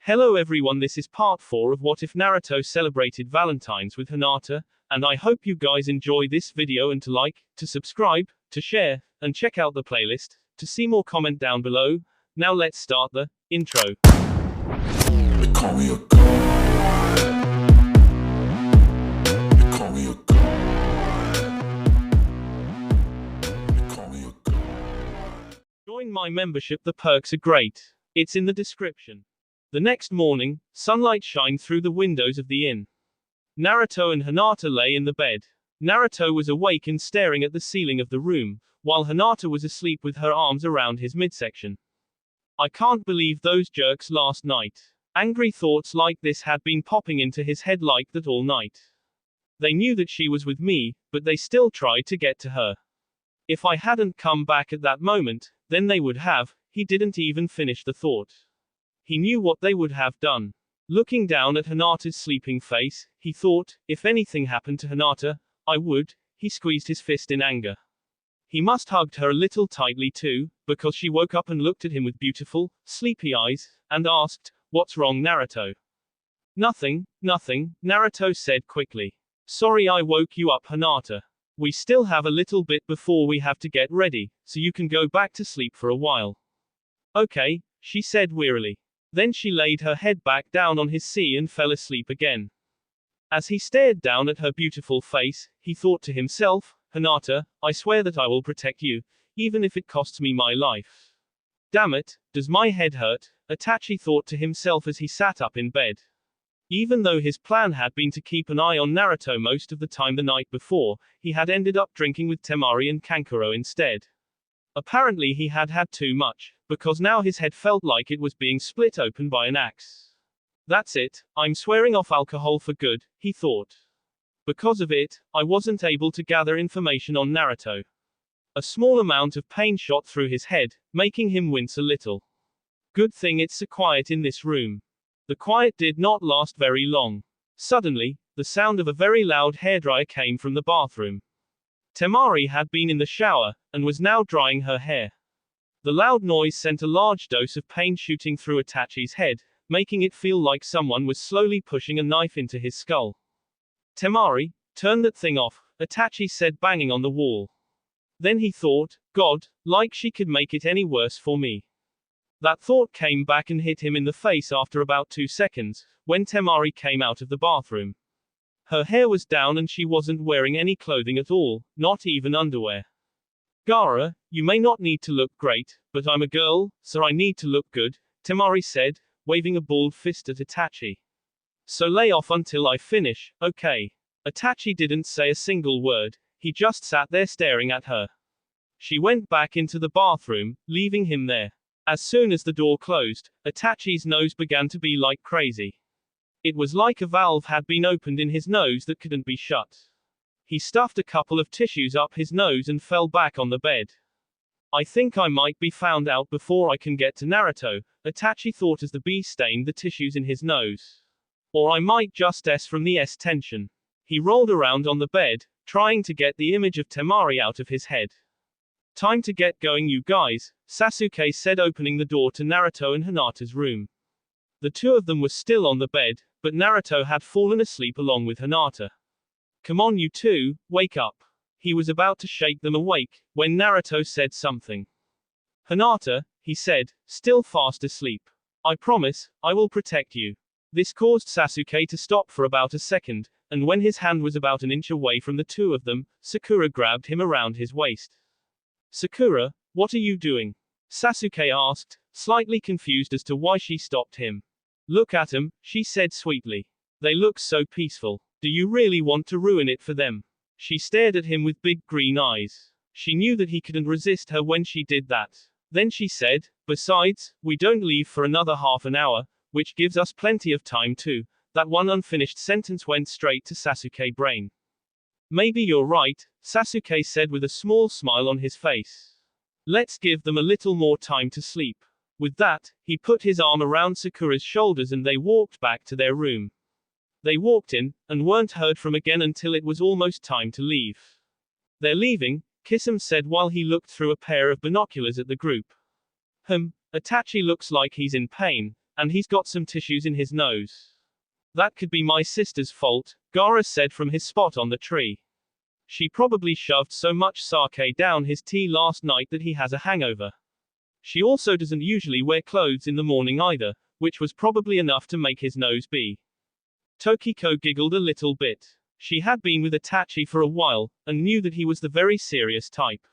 Hello everyone, this is part 4 of What If Naruto Celebrated Valentine's with Hinata, and I hope you guys enjoy this video and to like, to subscribe, to share, and check out the playlist. To see more, comment down below. Now let's start the intro. They call me a god. They call me a god. They call me a god. Join my membership, the perks are great. It's in the description. The next morning, sunlight shined through the windows of the inn. Naruto and Hinata lay in the bed. Naruto was awake and staring at the ceiling of the room, while Hinata was asleep with her arms around his midsection. I can't believe those jerks last night. Angry thoughts like this had been popping into his head like that all night. They knew that she was with me, but they still tried to get to her. If I hadn't come back at that moment, then they would have. He didn't even finish the thought. He knew what they would have done. Looking down at Hinata's sleeping face, he thought, if anything happened to Hinata, I would. He squeezed his fist in anger. He must hugged her a little tightly too, because she woke up and looked at him with beautiful, sleepy eyes, and asked, "What's wrong, Naruto?" Nothing, Naruto said quickly. Sorry I woke you up, Hinata. We still have a little bit before we have to get ready, so you can go back to sleep for a while. Okay, she said wearily. Then she laid her head back down on his sea and fell asleep again. As he stared down at her beautiful face, he thought to himself, Hinata, I swear that I will protect you, even if it costs me my life. Damn it, does my head hurt? Itachi thought to himself as he sat up in bed. Even though his plan had been to keep an eye on Naruto most of the time the night before, he had ended up drinking with Temari and Kankuro instead. Apparently he had had too much, because now his head felt like it was being split open by an axe. That's it, I'm swearing off alcohol for good, he thought. Because of it, I wasn't able to gather information on Naruto. A small amount of pain shot through his head, making him wince a little. Good thing it's so quiet in this room. The quiet did not last very long. Suddenly, the sound of a very loud hairdryer came from the bathroom. Temari had been in the shower, and was now drying her hair. The loud noise sent a large dose of pain shooting through Itachi's head, making it feel like someone was slowly pushing a knife into his skull. Temari, turn that thing off, Itachi said, banging on the wall. Then he thought, God, like she could make it any worse for me. That thought came back and hit him in the face after about 2 seconds, when Temari came out of the bathroom. Her hair was down and she wasn't wearing any clothing at all, not even underwear. Gaara, you may not need to look great, but I'm a girl, so I need to look good, Temari said, waving a balled fist at Itachi. So lay off until I finish, okay? Itachi didn't say a single word, he just sat there staring at her. She went back into the bathroom, leaving him there. As soon as the door closed, Itachi's nose began to be like crazy. It was like a valve had been opened in his nose that couldn't be shut. He stuffed a couple of tissues up his nose and fell back on the bed. I think I might be found out before I can get to Naruto, Itachi thought as the bee stained the tissues in his nose. Or I might just from the tension. He rolled around on the bed, trying to get the image of Temari out of his head. Time to get going, you guys, Sasuke said, opening the door to Naruto and Hinata's room. The two of them were still on the bed, but Naruto had fallen asleep along with Hinata. Come on, you two, wake up. He was about to shake them awake, when Naruto said something. Hinata, he said, still fast asleep. I promise, I will protect you. This caused Sasuke to stop for about a second, and when his hand was about an inch away from the two of them, Sakura grabbed him around his waist. Sakura, what are you doing? Sasuke asked, slightly confused as to why she stopped him. Look at them, she said sweetly. They look so peaceful. Do you really want to ruin it for them? She stared at him with big green eyes. She knew that he couldn't resist her when she did that. Then she said, besides, we don't leave for another half an hour, which gives us plenty of time too. That one unfinished sentence went straight to Sasuke's brain. Maybe you're right, Sasuke said with a small smile on his face. Let's give them a little more time to sleep. With that, he put his arm around Sakura's shoulders and they walked back to their room. They walked in, and weren't heard from again until it was almost time to leave. They're leaving, Kisame said while he looked through a pair of binoculars at the group. Itachi looks like he's in pain, and he's got some tissues in his nose. That could be my sister's fault, Gaara said from his spot on the tree. She probably shoved so much sake down his tea last night that he has a hangover. She also doesn't usually wear clothes in the morning either, which was probably enough to make his nose be. Tokiko giggled a little bit. She had been with Itachi for a while, and knew that he was the very serious type.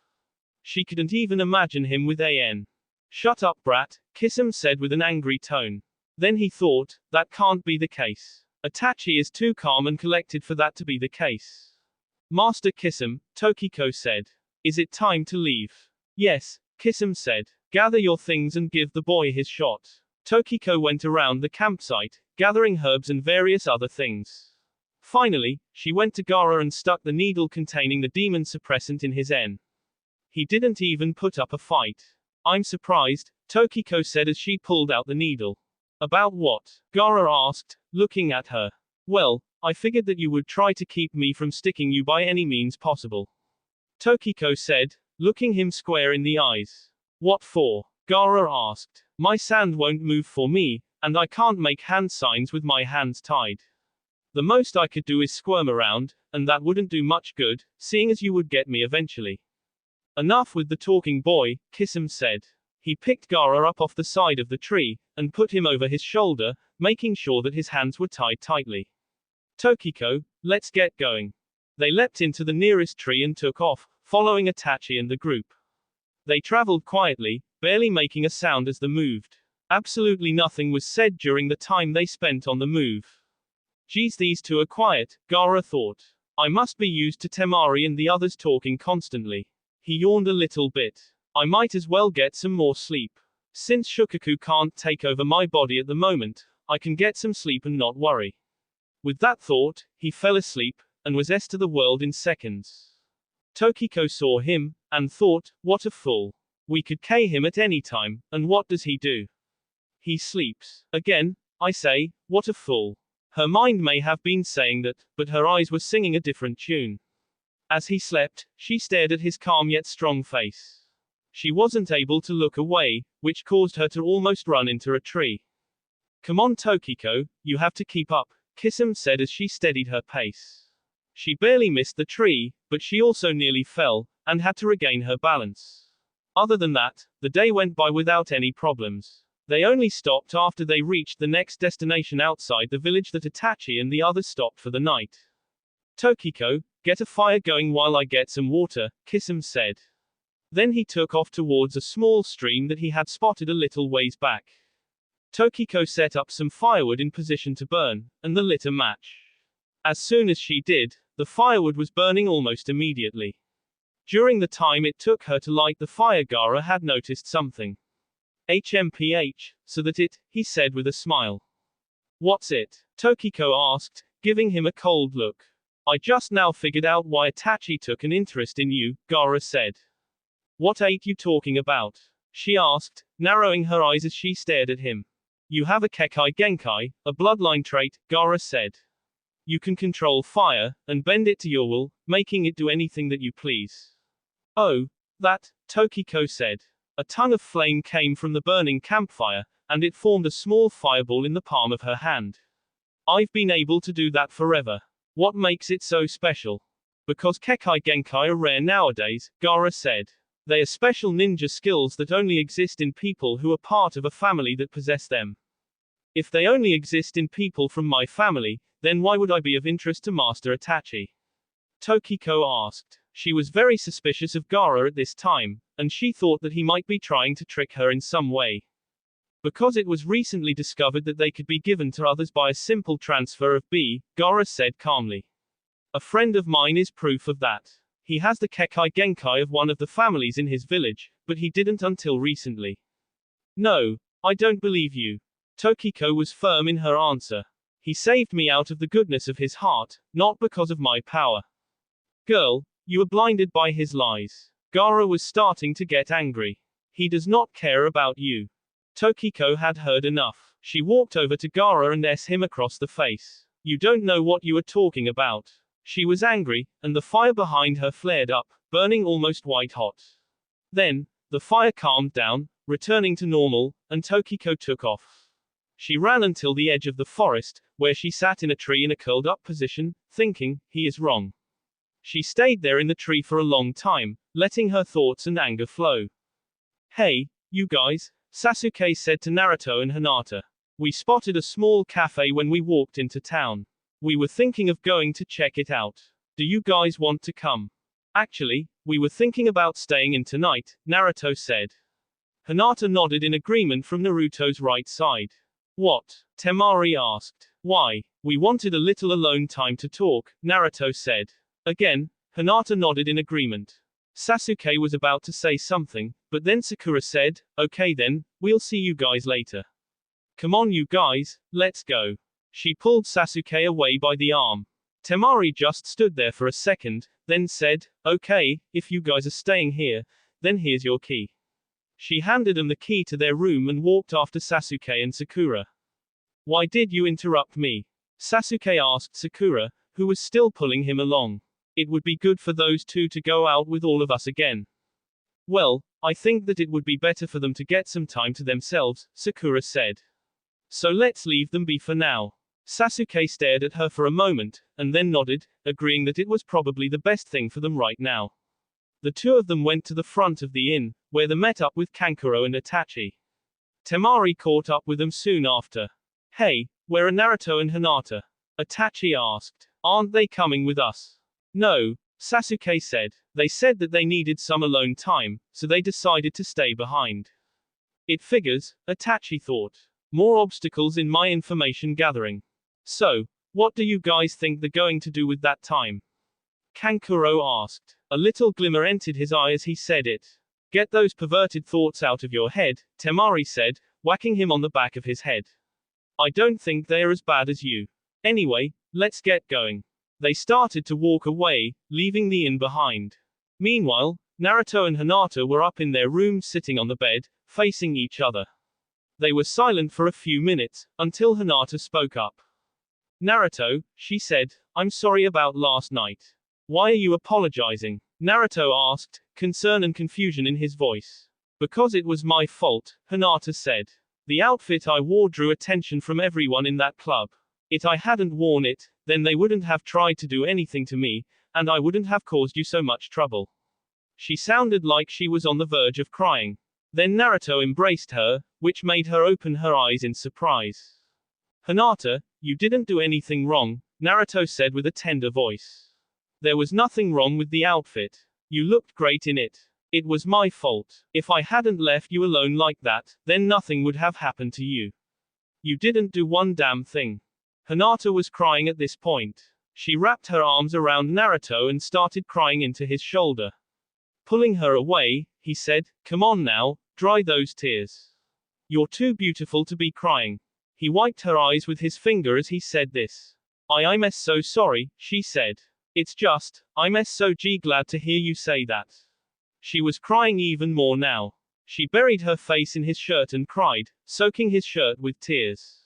She couldn't even imagine him with An. Shut up, brat, Kisum said with an angry tone. Then he thought, that can't be the case. Itachi is too calm and collected for that to be the case. Master Kisum, Tokiko said. Is it time to leave? Yes, Kisum said. Gather your things and give the boy his shot. Tokiko went around the campsite, gathering herbs and various other things. Finally, she went to Gaara and stuck the needle containing the demon suppressant in his N. He didn't even put up a fight. I'm surprised, Tokiko said as she pulled out the needle. About what? Gaara asked, looking at her. Well, I figured that you would try to keep me from sticking you by any means possible. Tokiko said, looking him square in the eyes. What for? Gaara asked. My sand won't move for me, and I can't make hand signs with my hands tied. The most I could do is squirm around, and that wouldn't do much good, seeing as you would get me eventually. Enough with the talking boy, Kisum said. He picked Gaara up off the side of the tree, and put him over his shoulder, making sure that his hands were tied tightly. Tokiko, let's get going. They leapt into the nearest tree and took off, following Itachi and the group. They traveled quietly, barely making a sound as they moved. Absolutely nothing was said during the time they spent on the move. Geez, these two are quiet, Gaara thought. I must be used to Temari and the others talking constantly. He yawned a little bit. I might as well get some more sleep. Since Shukaku can't take over my body at the moment, I can get some sleep and not worry. With that thought, he fell asleep, and was to the world in seconds. Tokiko saw him, and thought, what a fool. We could K him at any time, and what does he do? He sleeps. Again, I say, what a fool. Her mind may have been saying that, but her eyes were singing a different tune. As he slept, she stared at his calm yet strong face. She wasn't able to look away, which caused her to almost run into a tree. Come on, Tokiko, you have to keep up, Kisum said as she steadied her pace. She barely missed the tree, but she also nearly fell, and had to regain her balance. Other than that, the day went by without any problems. They only stopped after they reached the next destination outside the village that Itachi and the others stopped for the night. Tokiko, get a fire going while I get some water, Kisum said. Then he took off towards a small stream that he had spotted a little ways back. Tokiko set up some firewood in position to burn, and the lit a match. As soon as she did, the firewood was burning almost immediately. During the time it took her to light the fire, Gaara had noticed something. HMPH, so that it, he said with a smile. What's it? Tokiko asked, giving him a cold look. I just now figured out why Itachi took an interest in you, Gaara said. What ain't you talking about? She asked, narrowing her eyes as she stared at him. You have a Kekai Genkai, a bloodline trait, Gaara said. You can control fire, and bend it to your will, making it do anything that you please. Oh, that, Tokiko said. A tongue of flame came from the burning campfire, and it formed a small fireball in the palm of her hand. I've been able to do that forever. What makes it so special? Because Kekai Genkai are rare nowadays, Gaara said. They are special ninja skills that only exist in people who are part of a family that possess them. If they only exist in people from my family, then why would I be of interest to Master Itachi? Tokiko asked. She was very suspicious of Gaara at this time, and she thought that he might be trying to trick her in some way. Because it was recently discovered that they could be given to others by a simple transfer of B, Gaara said calmly. A friend of mine is proof of that. He has the Kekai Genkai of one of the families in his village, but he didn't until recently. No, I don't believe you. Tokiko was firm in her answer. He saved me out of the goodness of his heart, not because of my power. Girl, you were blinded by his lies. Gaara was starting to get angry. He does not care about you. Tokiko had heard enough. She walked over to Gaara and him across the face. You don't know what you are talking about. She was angry, and the fire behind her flared up, burning almost white hot. Then, the fire calmed down, returning to normal, and Tokiko took off. She ran until the edge of the forest, where she sat in a tree in a curled up position, thinking, he is wrong. She stayed there in the tree for a long time, letting her thoughts and anger flow. Hey, you guys, Sasuke said to Naruto and Hinata. We spotted a small cafe when we walked into town. We were thinking of going to check it out. Do you guys want to come? Actually, we were thinking about staying in tonight, Naruto said. Hinata nodded in agreement from Naruto's right side. What? Temari asked. Why? We wanted a little alone time to talk, Naruto said. Again, Hinata nodded in agreement. Sasuke was about to say something, but then Sakura said, okay then, we'll see you guys later. Come on you guys, let's go. She pulled Sasuke away by the arm. Temari just stood there for a second, then said, okay, if you guys are staying here, then here's your key. She handed him the key to their room and walked after Sasuke and Sakura. Why did you interrupt me? Sasuke asked Sakura, who was still pulling him along. It would be good for those two to go out with all of us again. Well, I think that it would be better for them to get some time to themselves, Sakura said. So let's leave them be for now. Sasuke stared at her for a moment, and then nodded, agreeing that it was probably the best thing for them right now. The two of them went to the front of the inn, where they met up with Kankuro and Itachi. Temari caught up with them soon after. Hey, where are Naruto and Hinata? Itachi asked. Aren't they coming with us? No, Sasuke said. They said that they needed some alone time, so they decided to stay behind. It figures, Itachi thought. More obstacles in my information gathering. So, what do you guys think they're going to do with that time? Kankuro asked. A little glimmer entered his eye as he said it. Get those perverted thoughts out of your head, Temari said, whacking him on the back of his head. I don't think they are as bad as you. Anyway, let's get going. They started to walk away, leaving the inn behind. Meanwhile, Naruto and Hinata were up in their room sitting on the bed, facing each other. They were silent for a few minutes, until Hinata spoke up. Naruto, she said, I'm sorry about last night. Why are you apologizing? Naruto asked, concern and confusion in his voice. Because it was my fault, Hinata said. The outfit I wore drew attention from everyone in that club. If I hadn't worn it, then they wouldn't have tried to do anything to me, and I wouldn't have caused you so much trouble. She sounded like she was on the verge of crying. Then Naruto embraced her, which made her open her eyes in surprise. Hinata, you didn't do anything wrong, Naruto said with a tender voice. There was nothing wrong with the outfit. You looked great in it. It was my fault. If I hadn't left you alone like that, then nothing would have happened to you. You didn't do one damn thing. Hinata was crying at this point. She wrapped her arms around Naruto and started crying into his shoulder. Pulling her away, he said, come on now, dry those tears. You're too beautiful to be crying. He wiped her eyes with his finger as he said this. I'm so sorry, she said. It's just, I'm so glad to hear you say that. She was crying even more now. She buried her face in his shirt and cried, soaking his shirt with tears.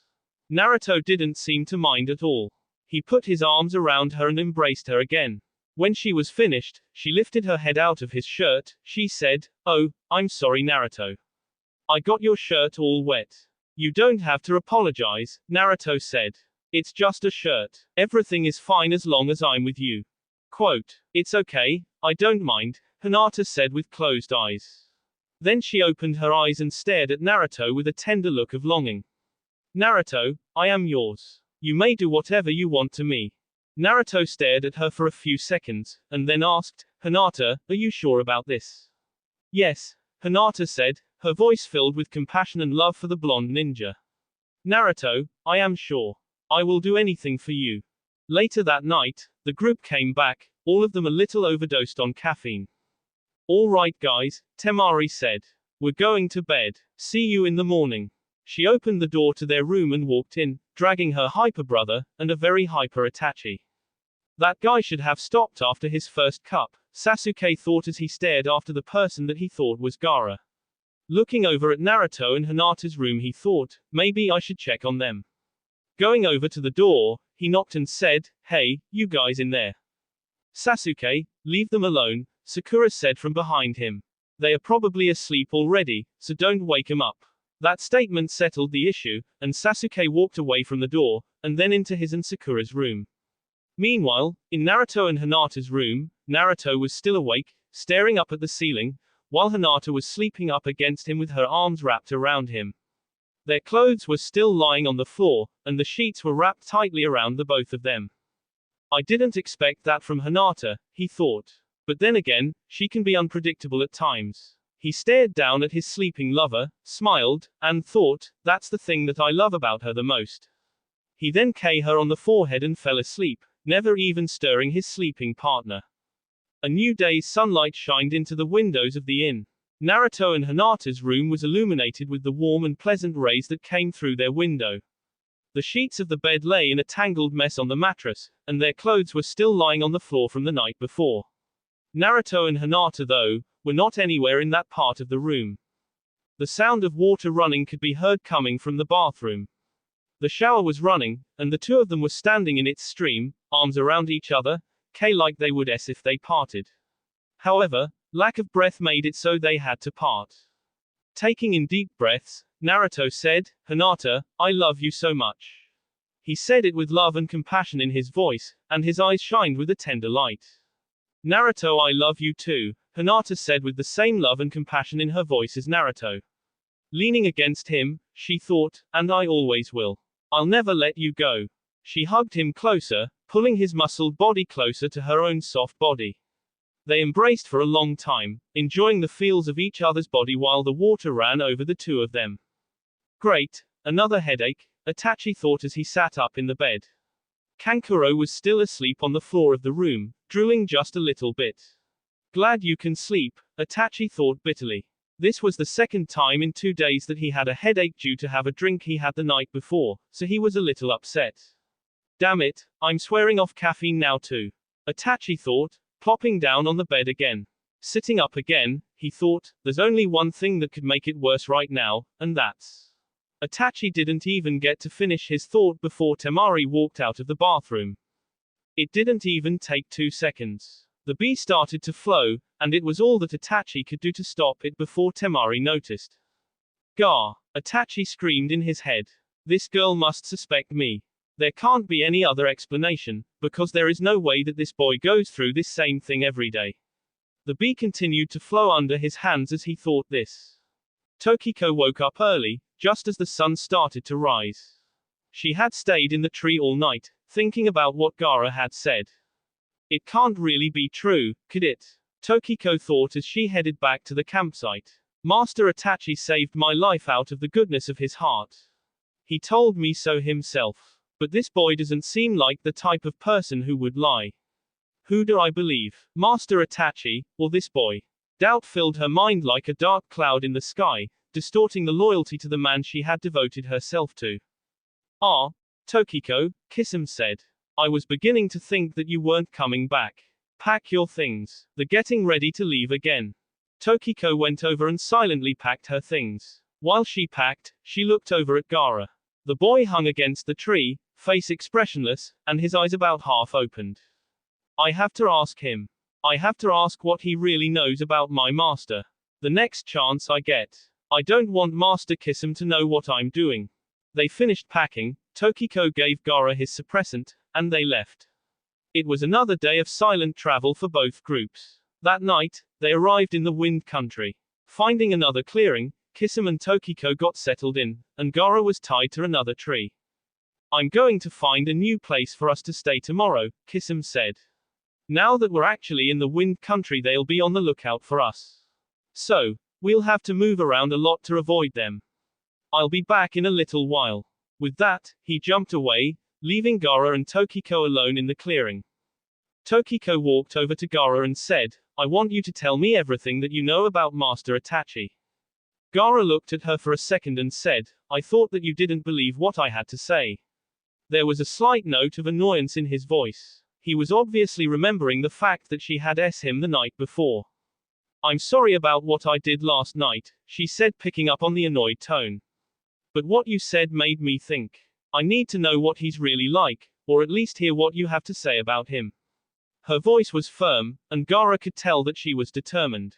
Naruto didn't seem to mind at all. He put his arms around her and embraced her again. When she was finished, she lifted her head out of his shirt. She said, oh, I'm sorry Naruto. I got your shirt all wet. You don't have to apologize, Naruto said. It's just a shirt. Everything is fine as long as I'm with you. Quote, it's okay, I don't mind, Hinata said with closed eyes. Then she opened her eyes and stared at Naruto with a tender look of longing. Naruto, I am yours. You may do whatever you want to me. Naruto stared at her for a few seconds, and then asked, Hinata, are you sure about this? Yes, Hinata said, her voice filled with compassion and love for the blonde ninja. Naruto, I am sure. I will do anything for you. Later that night, the group came back, all of them a little overdosed on caffeine. All right guys, Temari said. We're going to bed. See you in the morning. She opened the door to their room and walked in, dragging her hyper brother, and a very hyper Itachi. That guy should have stopped after his first cup, Sasuke thought as he stared after the person that he thought was Gaara. Looking over at Naruto and Hinata's room he thought, maybe I should check on them. Going over to the door, he knocked and said, hey, you guys in there. Sasuke, leave them alone, Sakura said from behind him. They are probably asleep already, so don't wake 'em up. That statement settled the issue, and Sasuke walked away from the door, and then into his and Sakura's room. Meanwhile, in Naruto and Hinata's room, Naruto was still awake, staring up at the ceiling, while Hinata was sleeping up against him with her arms wrapped around him. Their clothes were still lying on the floor, and the sheets were wrapped tightly around the both of them. I didn't expect that from Hinata, he thought. But then again, she can be unpredictable at times. He stared down at his sleeping lover, smiled, and thought, that's the thing that I love about her the most. He then kissed her on the forehead and fell asleep, never even stirring his sleeping partner. A new day's sunlight shined into the windows of the inn. Naruto and Hinata's room was illuminated with the warm and pleasant rays that came through their window. The sheets of the bed lay in a tangled mess on the mattress, and their clothes were still lying on the floor from the night before. Naruto and Hinata, though, were not anywhere in that part of the room. The sound of water running could be heard coming from the bathroom. The shower was running, and the two of them were standing in its stream, arms around each other, like they would if they parted. However, lack of breath made it so they had to part. Taking in deep breaths, Naruto said, Hinata, I love you so much. He said it with love and compassion in his voice, and his eyes shined with a tender light. Naruto, I love you too, Hinata said with the same love and compassion in her voice as Naruto. Leaning against him, she thought, and I always will. I'll never let you go. She hugged him closer, pulling his muscled body closer to her own soft body. They embraced for a long time, enjoying the feels of each other's body while the water ran over the two of them. Great, another headache, Itachi thought as he sat up in the bed. Kankuro was still asleep on the floor of the room, drooling just a little bit. Glad you can sleep, Itachi thought bitterly. This was the second time in 2 days that he had a headache due to have a drink he had the night before, so he was a little upset. Damn it, I'm swearing off caffeine now too. Itachi thought, plopping down on the bed again. Sitting up again, he thought, there's only one thing that could make it worse right now, and that's. Itachi didn't even get to finish his thought before Temari walked out of the bathroom. It didn't even take 2 seconds. The bee started to flow, and it was all that Itachi could do to stop it before Temari noticed. Gah! Itachi screamed in his head. This girl must suspect me. There can't be any other explanation, because there is no way that this boy goes through this same thing every day. The bee continued to flow under his hands as he thought this. Tokiko woke up early, just as the sun started to rise. She had stayed in the tree all night, thinking about what Gaara had said. It can't really be true, could it? Tokiko thought as she headed back to the campsite. Master Itachi saved my life out of the goodness of his heart. He told me so himself. But this boy doesn't seem like the type of person who would lie. Who do I believe? Master Itachi, or this boy? Doubt filled her mind like a dark cloud in the sky, distorting the loyalty to the man she had devoted herself to. Ah, Tokiko, Kisame said. I was beginning to think that you weren't coming back. Pack your things. They're getting ready to leave again. Tokiko went over and silently packed her things. While she packed, she looked over at Gaara. The boy hung against the tree, face expressionless, and his eyes about half opened. I have to ask him. I have to ask what he really knows about my master. The next chance I get. I don't want Master Kisame to know what I'm doing. They finished packing, Tokiko gave Gaara his suppressant, and they left. It was another day of silent travel for both groups. That night, they arrived in the Wind Country. Finding another clearing, Kisame and Tokiko got settled in, and Gaara was tied to another tree. I'm going to find a new place for us to stay tomorrow, Kisame said. Now that we're actually in the Wind Country, they'll be on the lookout for us. So, we'll have to move around a lot to avoid them. I'll be back in a little while. With that, he jumped away, leaving Gaara and Tokiko alone in the clearing. Tokiko walked over to Gaara and said, I want you to tell me everything that you know about Master Itachi. Gaara looked at her for a second and said, I thought that you didn't believe what I had to say. There was a slight note of annoyance in his voice. He was obviously remembering the fact that she had asked him the night before. I'm sorry about what I did last night, she said, picking up on the annoyed tone. But what you said made me think. I need to know what he's really like, or at least hear what you have to say about him. Her voice was firm, and Gaara could tell that she was determined.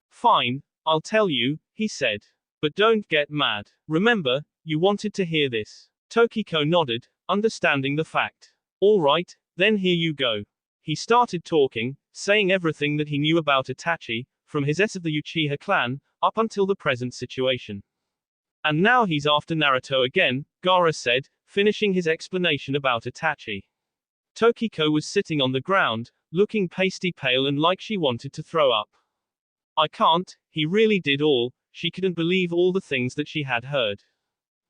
Fine, I'll tell you, he said. But don't get mad. Remember, you wanted to hear this. Tokiko nodded, understanding the fact. Alright, then here you go. He started talking, saying everything that he knew about Itachi, from his S of the Uchiha clan, up until the present situation. And now he's after Naruto again, Gaara said, finishing his explanation about Itachi. Tokiko was sitting on the ground, looking pasty pale and like she wanted to throw up. I can't, he really did all, she couldn't believe all the things that she had heard.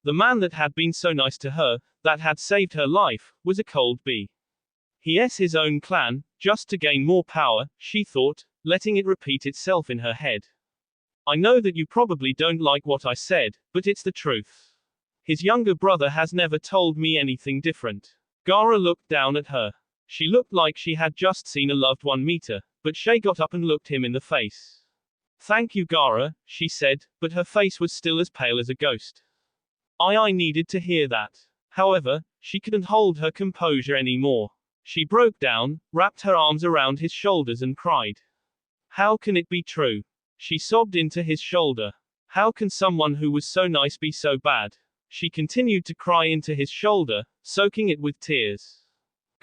The man that had been so nice to her, that had saved her life, was a cold bee. He's his own clan, just to gain more power, she thought, letting it repeat itself in her head. I know that you probably don't like what I said, but it's the truth. His younger brother has never told me anything different. Gaara looked down at her. She looked like she had just seen a loved one meet her, but she got up and looked him in the face. Thank you, Gaara, she said, but her face was still as pale as a ghost. I needed to hear that. However, she couldn't hold her composure anymore. She broke down, wrapped her arms around his shoulders and cried. How can it be true? She sobbed into his shoulder. How can someone who was so nice be so bad? She continued to cry into his shoulder, soaking it with tears.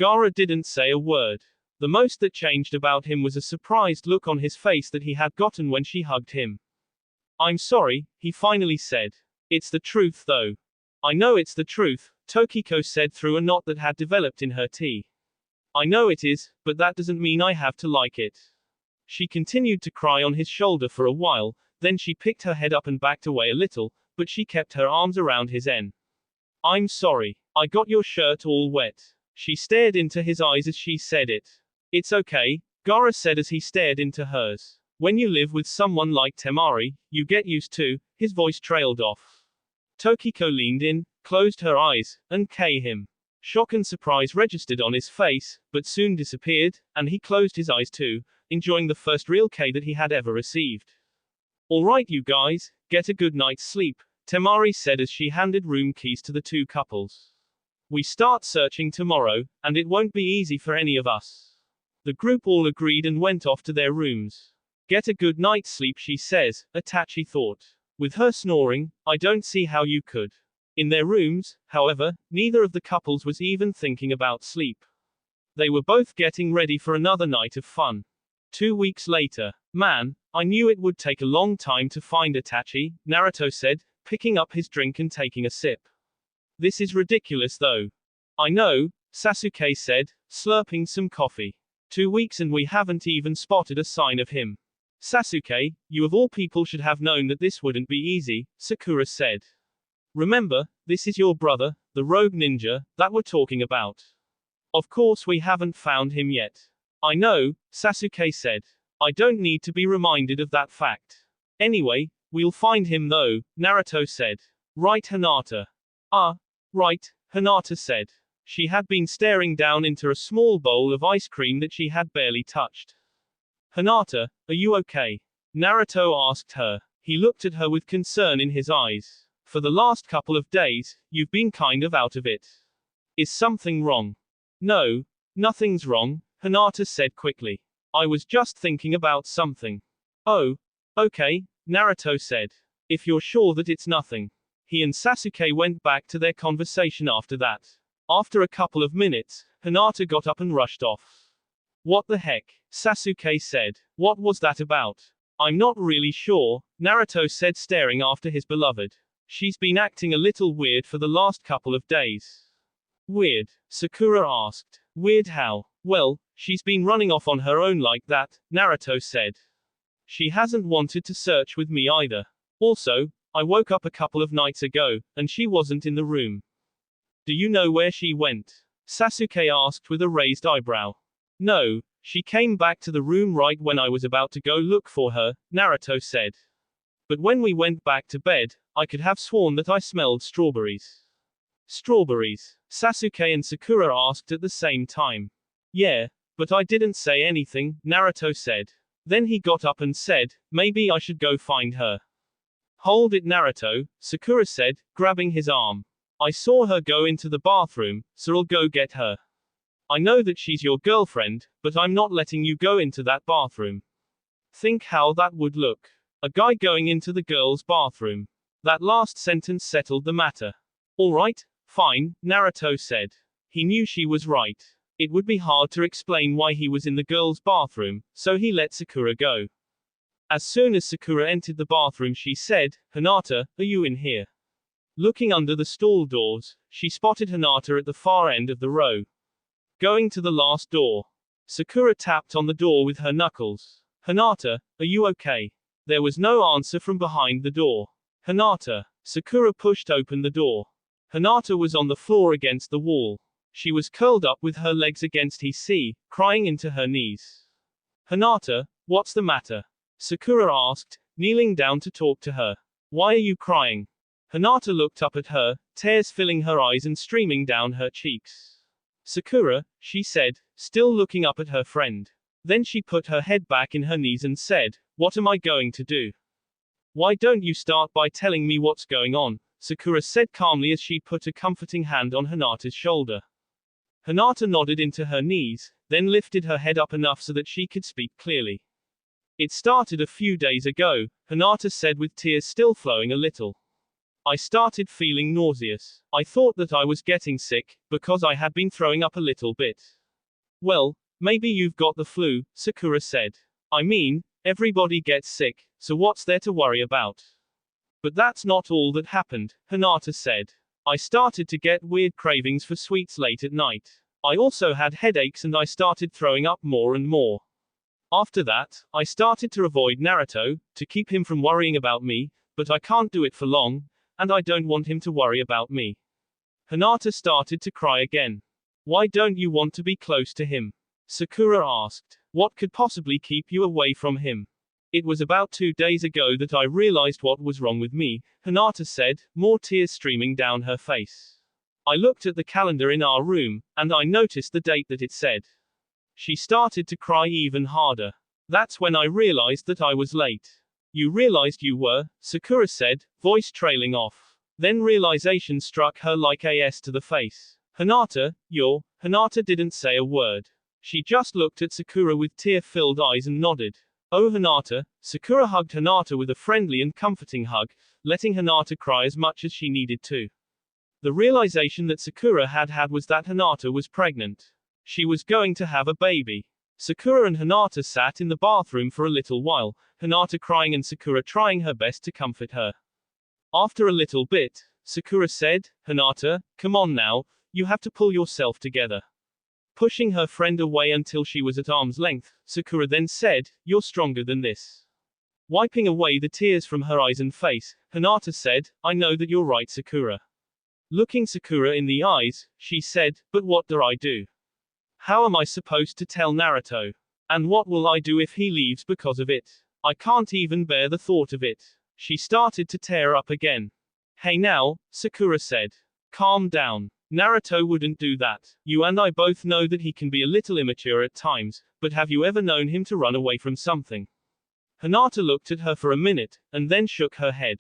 Gaara didn't say a word. The most that changed about him was a surprised look on his face that he had gotten when she hugged him. I'm sorry, he finally said. It's the truth though. I know it's the truth, Tokiko said through a knot that had developed in her tea. I know it is, but that doesn't mean I have to like it. She continued to cry on his shoulder for a while, then she picked her head up and backed away a little, but she kept her arms around his neck. I'm sorry. I got your shirt all wet. She stared into his eyes as she said it. It's okay, Gaara said as he stared into hers. When you live with someone like Temari, you get used to, his voice trailed off. Tokiko leaned in, closed her eyes, and kissed him. Shock and surprise registered on his face, but soon disappeared, and he closed his eyes too, enjoying the first real kiss that he had ever received. Alright you guys, get a good night's sleep, Temari said as she handed room keys to the two couples. We start searching tomorrow, and it won't be easy for any of us. The group all agreed and went off to their rooms. Get a good night's sleep, she says, Itachi thought. With her snoring, I don't see how you could. In their rooms, however, neither of the couples was even thinking about sleep. They were both getting ready for another night of fun. 2 weeks later. Man, I knew it would take a long time to find Itachi, Naruto said, picking up his drink and taking a sip. This is ridiculous though. I know, Sasuke said, slurping some coffee. 2 weeks and we haven't even spotted a sign of him. Sasuke, you of all people should have known that this wouldn't be easy, Sakura said. Remember, this is your brother, the rogue ninja, that we're talking about. Of course we haven't found him yet. I know, Sasuke said. I don't need to be reminded of that fact. Anyway, we'll find him though, Naruto said. Right, Hinata? Right, Hinata said. She had been staring down into a small bowl of ice cream that she had barely touched. Hinata, are you okay? Naruto asked her. He looked at her with concern in his eyes. For the last couple of days, you've been kind of out of it. Is something wrong? No, nothing's wrong, Hinata said quickly. I was just thinking about something. Oh, okay, Naruto said. If you're sure that it's nothing. He and Sasuke went back to their conversation after that. After a couple of minutes, Hinata got up and rushed off. What the heck? Sasuke said. What was that about? I'm not really sure, Naruto said staring after his beloved. She's been acting a little weird for the last couple of days. Weird? Sakura asked. Weird how? Well, she's been running off on her own like that, Naruto said. She hasn't wanted to search with me either. Also, I woke up a couple of nights ago, and she wasn't in the room. Do you know where she went? Sasuke asked with a raised eyebrow. No, she came back to the room right when I was about to go look for her, Naruto said. But when we went back to bed, I could have sworn that I smelled strawberries. Strawberries? Sasuke and Sakura asked at the same time. Yeah, but I didn't say anything, Naruto said. Then he got up and said, maybe I should go find her. Hold it, Naruto, Sakura said, grabbing his arm. I saw her go into the bathroom, so I'll go get her. I know that she's your girlfriend, but I'm not letting you go into that bathroom. Think how that would look. A guy going into the girl's bathroom. That last sentence settled the matter. Alright, fine, Naruto said. He knew she was right. It would be hard to explain why he was in the girls' bathroom, so he let Sakura go. As soon as Sakura entered the bathroom, she said, "Hinata, are you in here?" Looking under the stall doors, she spotted Hinata at the far end of the row. Going to the last door, Sakura tapped on the door with her knuckles. "Hinata, are you okay?" There was no answer from behind the door. "Hinata." Sakura pushed open the door. Hinata was on the floor against the wall. She was curled up with her legs against his sea, crying into her knees. "Hinata, what's the matter?" Sakura asked, kneeling down to talk to her. "Why are you crying?" Hinata looked up at her, tears filling her eyes and streaming down her cheeks. "Sakura," she said, still looking up at her friend. Then she put her head back in her knees and said, "What am I going to do?" "Why don't you start by telling me what's going on?" Sakura said calmly as she put a comforting hand on Hinata's shoulder. Hinata nodded into her knees, then lifted her head up enough so that she could speak clearly. "It started a few days ago," Hinata said with tears still flowing a little. "I started feeling nauseous. I thought that I was getting sick, because I had been throwing up a little bit." "Well, maybe you've got the flu," Sakura said. "I mean, everybody gets sick, so what's there to worry about?" "But that's not all that happened," Hinata said. "I started to get weird cravings for sweets late at night. I also had headaches and I started throwing up more and more. After that, I started to avoid Naruto, to keep him from worrying about me, but I can't do it for long, and I don't want him to worry about me." Hinata started to cry again. "Why don't you want to be close to him?" Sakura asked. "What could possibly keep you away from him?" "It was about 2 days ago that I realized what was wrong with me," Hinata said, more tears streaming down her face. "I looked at the calendar in our room, and I noticed the date that it said." She started to cry even harder. "That's when I realized that I was late." "You realized you were?" Sakura said, voice trailing off. Then realization struck her like a S to the face. "Hinata, you're..." Hinata didn't say a word. She just looked at Sakura with tear-filled eyes and nodded. "Oh Hinata." Sakura hugged Hinata with a friendly and comforting hug, letting Hinata cry as much as she needed to. The realization that Sakura had was that Hinata was pregnant. She was going to have a baby. Sakura and Hinata sat in the bathroom for a little while, Hinata crying and Sakura trying her best to comfort her. After a little bit, Sakura said, "Hinata, come on now, you have to pull yourself together." Pushing her friend away until she was at arm's length, Sakura then said, "You're stronger than this." Wiping away the tears from her eyes and face, Hinata said, "I know that you're right, Sakura." Looking Sakura in the eyes, she said, "But what do I do? How am I supposed to tell Naruto? And what will I do if he leaves because of it? I can't even bear the thought of it." She started to tear up again. "Hey now," Sakura said. "Calm down. Naruto wouldn't do that. You and I both know that he can be a little immature at times, but have you ever known him to run away from something?" Hinata looked at her for a minute, and then shook her head.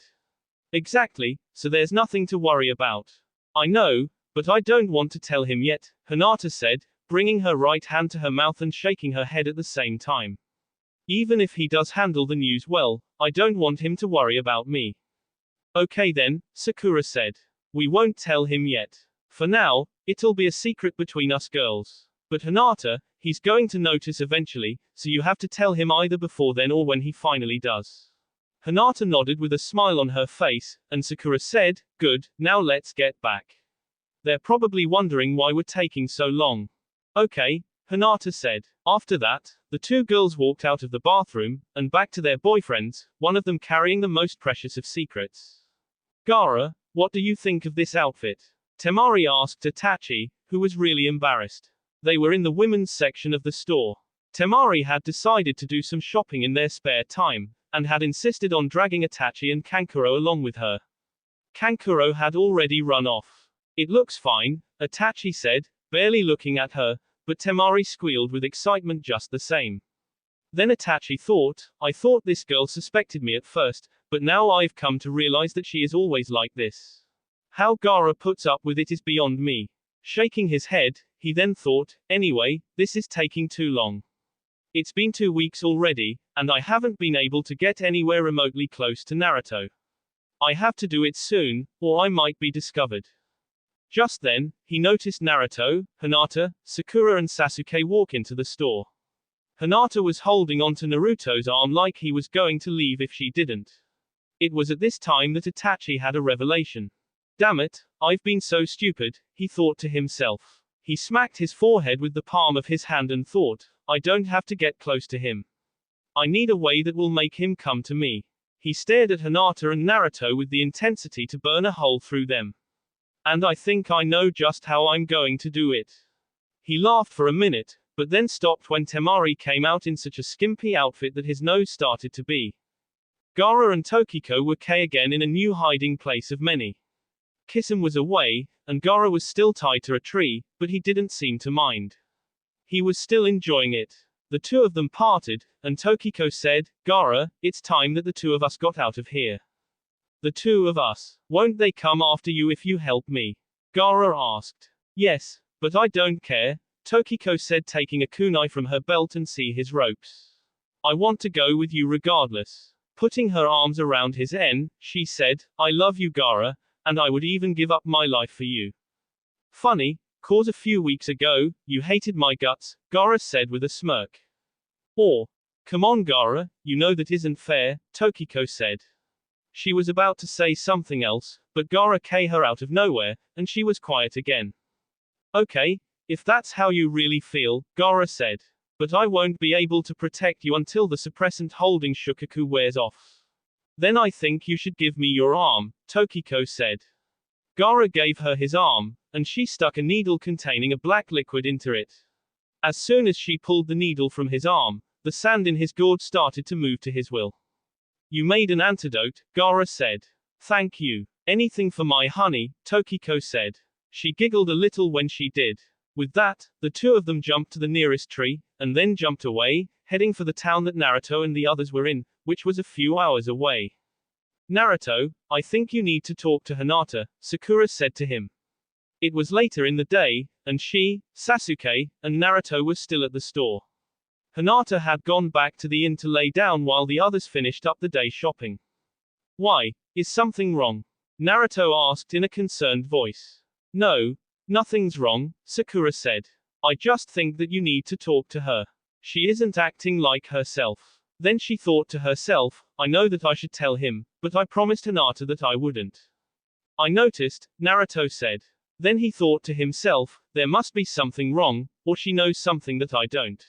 "Exactly, so there's nothing to worry about." "I know, but I don't want to tell him yet," Hinata said, bringing her right hand to her mouth and shaking her head at the same time. "Even if he does handle the news well, I don't want him to worry about me." "Okay then," Sakura said. "We won't tell him yet. For now, it'll be a secret between us girls. But Hinata, he's going to notice eventually, so you have to tell him either before then or when he finally does." Hinata nodded with a smile on her face, and Sakura said, "Good, now let's get back. They're probably wondering why we're taking so long." "Okay," Hinata said. After that, the two girls walked out of the bathroom, and back to their boyfriends, one of them carrying the most precious of secrets. "Gaara, what do you think of this outfit?" Temari asked Itachi, who was really embarrassed. They were in the women's section of the store. Temari had decided to do some shopping in their spare time, and had insisted on dragging Itachi and Kankuro along with her. Kankuro had already run off. "It looks fine," Itachi said, barely looking at her, but Temari squealed with excitement just the same. Then Itachi thought, "I thought this girl suspected me at first, but now I've come to realize that she is always like this. How Gaara puts up with it is beyond me." Shaking his head, he then thought, "Anyway, this is taking too long. It's been 2 weeks already, and I haven't been able to get anywhere remotely close to Naruto. I have to do it soon, or I might be discovered. Just then, he noticed Naruto, Hinata, Sakura and Sasuke walk into the store. Hinata was holding onto Naruto's arm like he was going to leave if she didn't. It was at this time that Itachi had a revelation. Damn it, I've been so stupid, he thought to himself. He smacked his forehead with the palm of his hand and thought, I don't have to get close to him. I need a way that will make him come to me. He stared at Hinata and Naruto with the intensity to burn a hole through them. And I think I know just how I'm going to do it. He laughed for a minute, but then stopped when Temari came out in such a skimpy outfit that his nose started to be. Gaara and Tokiko were again in a new hiding place of many. Kisame was away, and Gaara was still tied to a tree, but he didn't seem to mind. He was still enjoying it. The two of them parted, and Tokiko said, Gaara, it's time that the two of us got out of here. The two of us. Won't they come after you if you help me? Gaara asked. Yes, but I don't care, Tokiko said, taking a kunai from her belt and his ropes. I want to go with you regardless. Putting her arms around his she said, I love you Gaara, and I would even give up my life for you. Funny, cause a few weeks ago, you hated my guts, Gaara said with a smirk. Or, come on Gaara, you know that isn't fair, Tokiko said. She was about to say something else, but Gaara came her out of nowhere, and she was quiet again. Okay, if that's how you really feel, Gaara said. But I won't be able to protect you until the suppressant holding Shukaku wears off. Then I think you should give me your arm, Tokiko said. Gaara gave her his arm, and she stuck a needle containing a black liquid into it. As soon as she pulled the needle from his arm, the sand in his gourd started to move to his will. You made an antidote, Gaara said. Thank you. Anything for my honey, Tokiko said. She giggled a little when she did. With that, the two of them jumped to the nearest tree, and then jumped away, heading for the town that Naruto and the others were in, which was a few hours away. Naruto, I think you need to talk to Hinata, Sakura said to him. It was later in the day, and she, Sasuke, and Naruto were still at the store. Hinata had gone back to the inn to lay down while the others finished up the day shopping. Why? Is something wrong? Naruto asked in a concerned voice. No, nothing's wrong, Sakura said. I just think that you need to talk to her. She isn't acting like herself. Then she thought to herself, I know that I should tell him, but I promised Hinata that I wouldn't. I noticed, Naruto said. Then he thought to himself, there must be something wrong, or she knows something that I don't.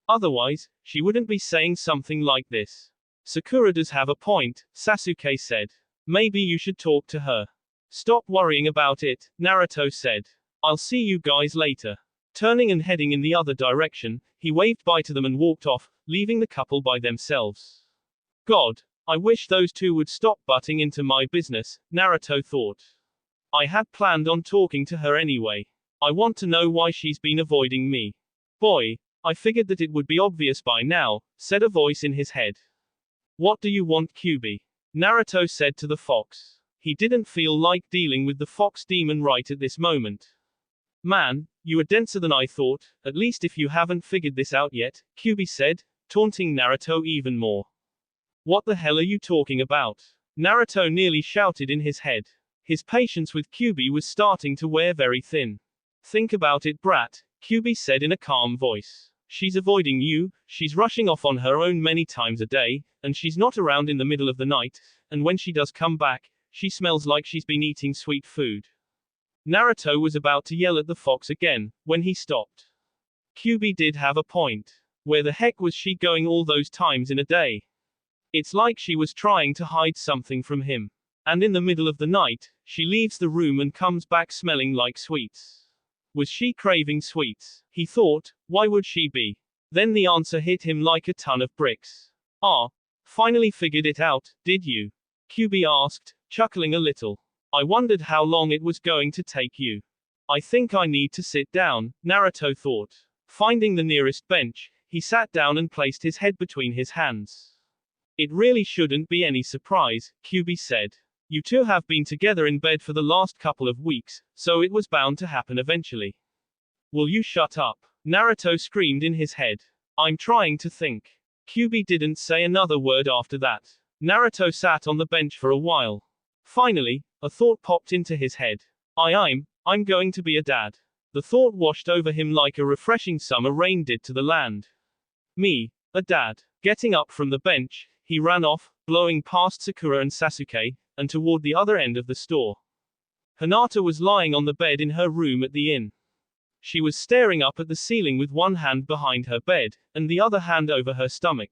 Otherwise, she wouldn't be saying something like this. Sakura does have a point, Sasuke said. Maybe you should talk to her. Stop worrying about it, Naruto said. I'll see you guys later. Turning and heading in the other direction, he waved bye to them and walked off, leaving the couple by themselves. God, I wish those two would stop butting into my business, Naruto thought. I had planned on talking to her anyway. I want to know why she's been avoiding me. Boy, I figured that it would be obvious by now, said a voice in his head. What do you want, Kyuubi? Naruto said to the fox. He didn't feel like dealing with the fox demon right at this moment. Man, you are denser than I thought, at least if you haven't figured this out yet, Kyuubi said, taunting Naruto even more. What the hell are you talking about? Naruto nearly shouted in his head. His patience with Kyuubi was starting to wear very thin. Think about it, brat, Kyuubi said in a calm voice. She's avoiding you, she's rushing off on her own many times a day, and she's not around in the middle of the night, and when she does come back, she smells like she's been eating sweet food. Naruto was about to yell at the fox again, when he stopped. Kyuubi did have a point. Where the heck was she going all those times in a day? It's like she was trying to hide something from him. And in the middle of the night, she leaves the room and comes back smelling like sweets. Was she craving sweets? He thought, why would she be? Then the answer hit him like a ton of bricks. Ah, finally figured it out, did you? Kyuubi asked, chuckling a little. I wondered how long it was going to take you. I think I need to sit down, Naruto thought. Finding the nearest bench, he sat down and placed his head between his hands. It really shouldn't be any surprise, Kyuubi said. You two have been together in bed for the last couple of weeks, so it was bound to happen eventually. Will you shut up? Naruto screamed in his head. I'm trying to think. Kyuubi didn't say another word after that. Naruto sat on the bench for a while. Finally, a thought popped into his head. I'm going to be a dad. The thought washed over him like a refreshing summer rain did to the land. Me, a dad. Getting up from the bench, he ran off, blowing past Sakura and Sasuke, and toward the other end of the store. Hinata was lying on the bed in her room at the inn. She was staring up at the ceiling with one hand behind her bed, and the other hand over her stomach.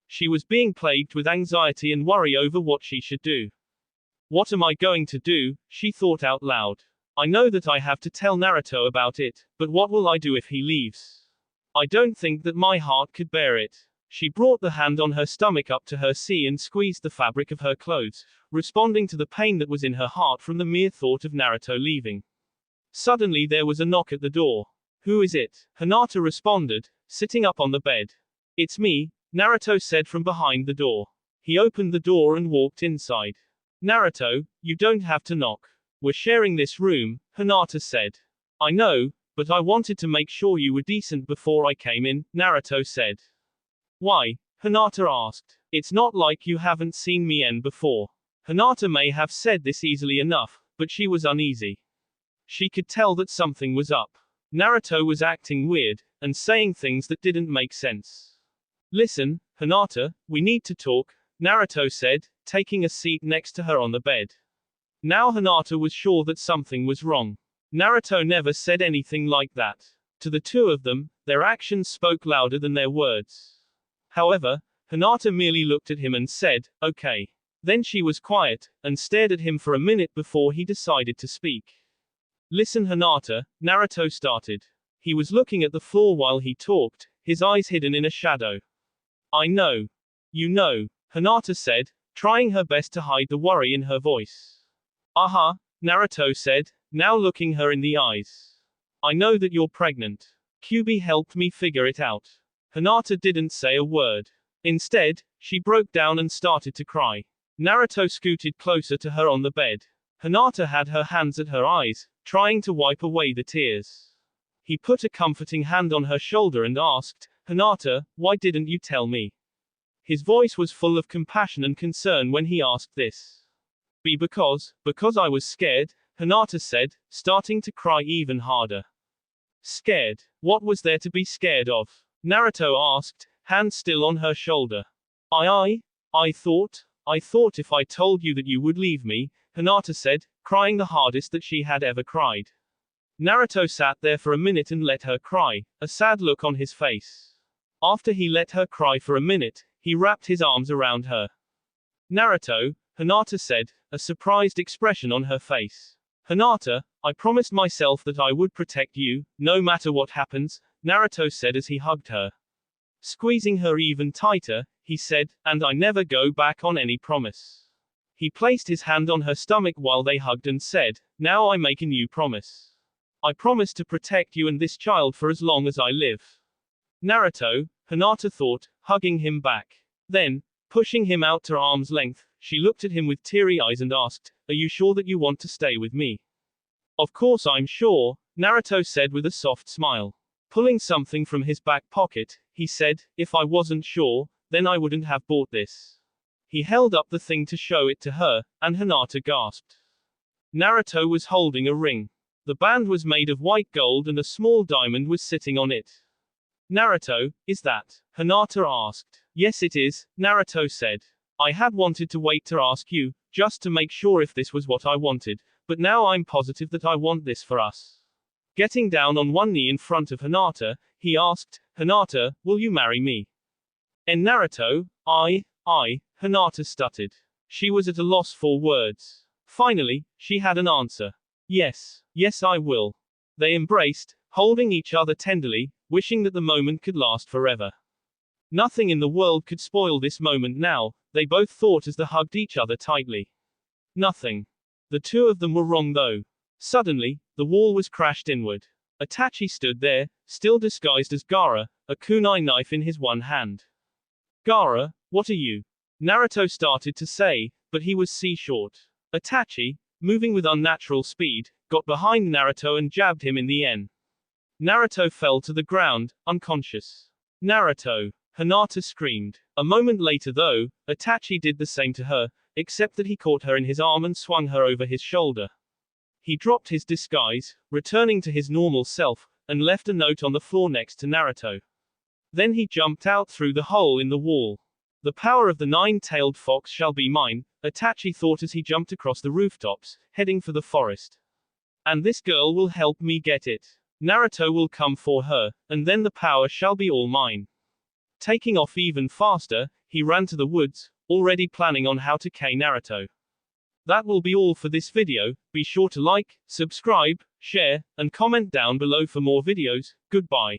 She was being plagued with anxiety and worry over what she should do. What am I going to do? She thought out loud. I know that I have to tell Naruto about it, but what will I do if he leaves? I don't think that my heart could bear it. She brought the hand on her stomach up to her sea and squeezed the fabric of her clothes, responding to the pain that was in her heart from the mere thought of Naruto leaving. Suddenly there was a knock at the door. Who is it? Hinata responded, sitting up on the bed. It's me, Naruto said from behind the door. He opened the door and walked inside. Naruto, you don't have to knock. We're sharing this room, Hinata said. I know, but I wanted to make sure you were decent before I came in, Naruto said. Why? Hinata asked. It's not like you haven't seen me before. Hinata may have said this easily enough, but she was uneasy. She could tell that something was up. Naruto was acting weird, and saying things that didn't make sense. Listen, Hinata, we need to talk, Naruto said, taking a seat next to her on the bed. Now Hinata was sure that something was wrong. Naruto never said anything like that. To the two of them, their actions spoke louder than their words. However, Hinata merely looked at him and said, okay. Then she was quiet, and stared at him for a minute before he decided to speak. Listen Hinata, Naruto started. He was looking at the floor while he talked, his eyes hidden in a shadow. I know. You know, Hinata said, trying her best to hide the worry in her voice. Aha, Naruto said, now looking her in the eyes. I know that you're pregnant. Kyuubi helped me figure it out. Hinata didn't say a word. Instead, she broke down and started to cry. Naruto scooted closer to her on the bed. Hinata had her hands at her eyes, trying to wipe away the tears. He put a comforting hand on her shoulder and asked, Hinata, why didn't you tell me? His voice was full of compassion and concern when he asked this. Because I was scared, Hinata said, starting to cry even harder. Scared? What was there to be scared of? Naruto asked, hand still on her shoulder. I thought if I told you that you would leave me, Hinata said, crying the hardest that she had ever cried. Naruto sat there for a minute and let her cry, a sad look on his face. After he let her cry for a minute, he wrapped his arms around her. Naruto, Hinata said, a surprised expression on her face. Hinata, I promised myself that I would protect you, no matter what happens, Naruto said as he hugged her. Squeezing her even tighter, he said, and I never go back on any promise. He placed his hand on her stomach while they hugged and said, now I make a new promise. I promise to protect you and this child for as long as I live. Naruto, Hinata thought, hugging him back. Then, pushing him out to arm's length, she looked at him with teary eyes and asked, are you sure that you want to stay with me? Of course I'm sure, Naruto said with a soft smile. Pulling something from his back pocket, he said, if I wasn't sure, then I wouldn't have bought this. He held up the thing to show it to her, and Hinata gasped. Naruto was holding a ring. The band was made of white gold and a small diamond was sitting on it. Naruto, is that? Hinata asked. Yes it is, Naruto said. I had wanted to wait to ask you, just to make sure if this was what I wanted, but now I'm positive that I want this for us. Getting down on one knee in front of Hinata, he asked, Hinata, will you marry me? And Naruto, Hinata stuttered. She was at a loss for words. Finally, she had an answer. Yes I will. They embraced, holding each other tenderly, wishing that the moment could last forever. Nothing in the world could spoil this moment now, they both thought as they hugged each other tightly. Nothing. The two of them were wrong though. Suddenly, the wall was crashed inward. Itachi stood there, still disguised as Gaara, a kunai knife in his one hand. Gaara, what are you? Naruto started to say, but he was short. Itachi, moving with unnatural speed, got behind Naruto and jabbed him in the en. Naruto fell to the ground, unconscious. Naruto! Hinata screamed. A moment later though, Itachi did the same to her, except that he caught her in his arm and swung her over his shoulder. He dropped his disguise, returning to his normal self, and left a note on the floor next to Naruto. Then he jumped out through the hole in the wall. The power of the nine-tailed fox shall be mine, Itachi thought as he jumped across the rooftops, heading for the forest. And this girl will help me get it. Naruto will come for her, and then the power shall be all mine. Taking off even faster, he ran to the woods, already planning on how to K Naruto. That will be all for this video. Be sure to like, subscribe, share, and comment down below for more videos. Goodbye.